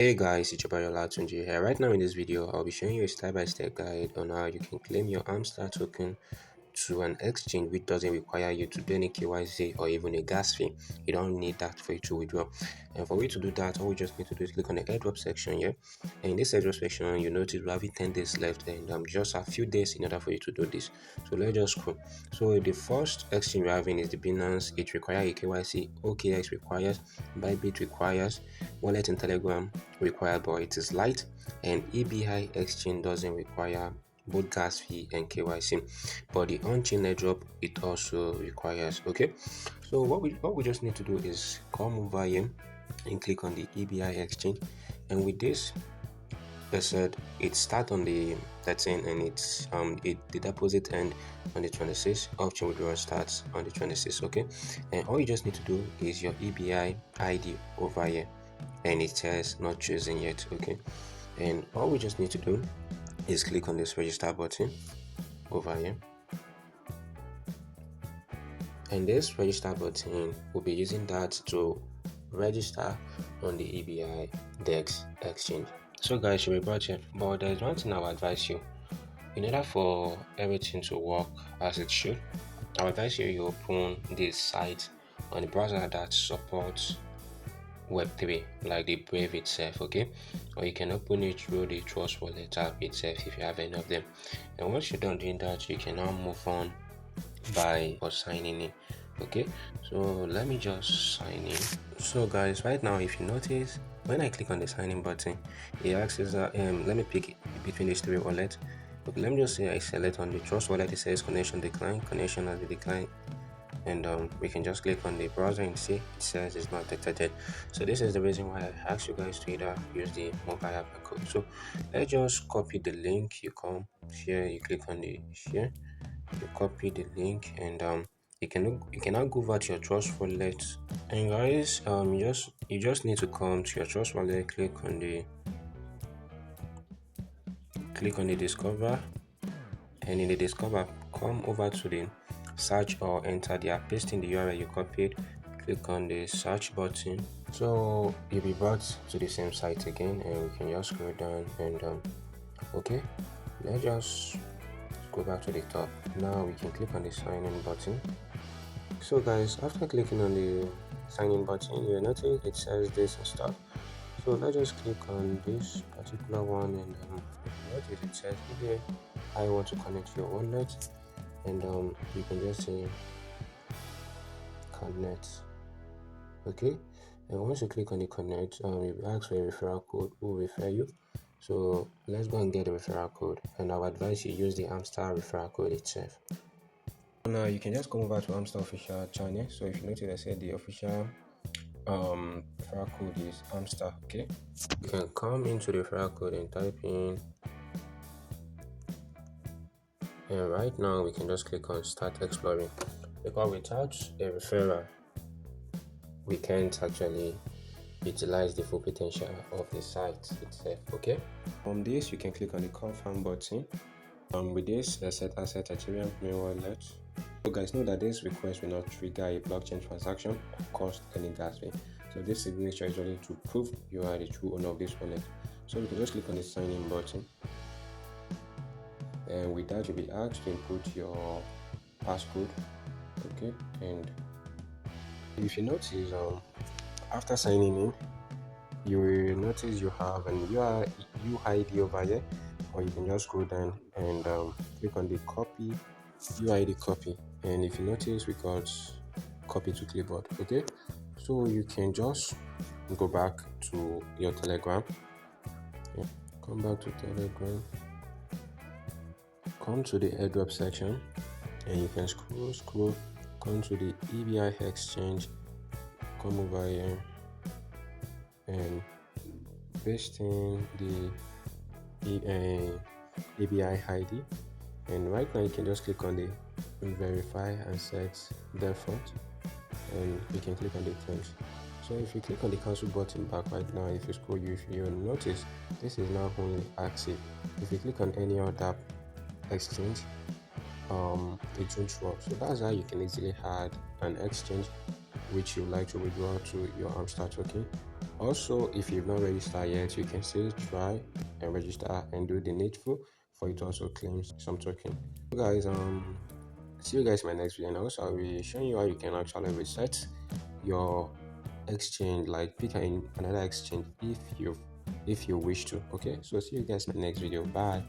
Hey guys, it's Jobayola Tunji here. Right now in this video, I'll be showing you a step-by-step guide on how you can claim your Hamster token to an exchange which doesn't require you to do any KYC or even a gas fee. You don't need that for you to withdraw. And for you to do that, all we just need to do is click on the airdrop section here. And in this airdrop section, you notice we have 10 days left and just a few days in order for you to do this. So let's just scroll. So the first exchange we're having is the Binance. It requires a KYC, OKX requires, Bybit requires, wallet in Telegram required, but it is light, and EBI exchange doesn't require both gas fee and KYC, but the on-chain airdrop it also requires. Okay, so what we just need to do is come over here and click on the EBI exchange, and with this I said it start on the 13th and it's the deposit end on the 26th. Option withdrawal starts on the 26th. Okay, and all you just need to do is your EBI ID over here, and it says not chosen yet. Okay, and all we just need to do is click on this register button over here, and this register button will be using that to register on the EBI DEX exchange. So guys, you'll be brought here, but there's one thing I would advise you. In order for everything to work as it should, I would advise you open this site on the browser that supports Web3, like the Brave itself. Okay, or you can open it through the Trust Wallet app itself if you have any of them. And once you're done doing that, you can now move on by signing in. Okay, so let me just sign in. So guys, right now if you notice, when I click on the sign in button, it asks us let me pick between these three wallets. Okay, let me just say I select on the Trust Wallet. It says connection declined, connection has been declined, and we can just click on the browser and see it says it's not detected. So this is the reason why I asked you guys to either use the mobile app code. So let's just copy the link. You come here, you click on the share, you copy the link, and you can now go over to your Trust Wallet. And guys, you just need to come to your Trust Wallet, click on the discover, and in the discover, come over to the search or enter the app, paste in the URL you copied, click on the search button. So you'll be brought to the same site again, and we can just scroll down and okay, let's just go back to the top. Now we can click on the sign in button. So guys, after clicking on the sign in button, you'll notice it says this and stuff. So let's just click on this particular one, and notice it says here I want to connect your wallet, and you can just say connect. Okay, and once you click on the connect, you will ask for a referral code who will refer you. So let's go and get the referral code, and I would advise you use the Hamster referral code itself. Now you can just come over to Hamster official channel. So if you notice, I said the official referral code is Hamster. Okay, you can come into the referral code and type in, and right now we can just click on start exploring, because without a referral we can't actually utilize the full potential of the site itself. Okay, from this you can click on the confirm button. With this set asset Ethereum main wallet. So guys, know that this request will not trigger a blockchain transaction or cost any gas fee. So this signature is only to prove you are the true owner of this wallet. So you can just click on the sign in button, and with that you'll be asked to input your passcode. Okay, and if you notice, after signing in, you will notice you have an UID over here, or you can just scroll down and click on the copy UID copy, and if you notice we got copy to clipboard. Okay, so you can just go back to your Telegram. Okay. Come back to Telegram, come to the airdrop section, and you can scroll, come to the EBI exchange, come over here and paste in the EBI ID, and right now you can just click on the verify and set default, and you can click on the terms. So if you click on the cancel button back right now, if you scroll, you'll notice this is now only active. If you click on any other exchange, it won't work. So that's how you can easily add an exchange which you like to withdraw to your Hamster token Also, if you've not registered yet, you can still try and register and do the needful for you to also claim some token. So guys, see you guys in my next video, and also I'll be showing you how you can actually reset your exchange, like pick another exchange if you wish to. Okay, so see you guys in my next video. Bye.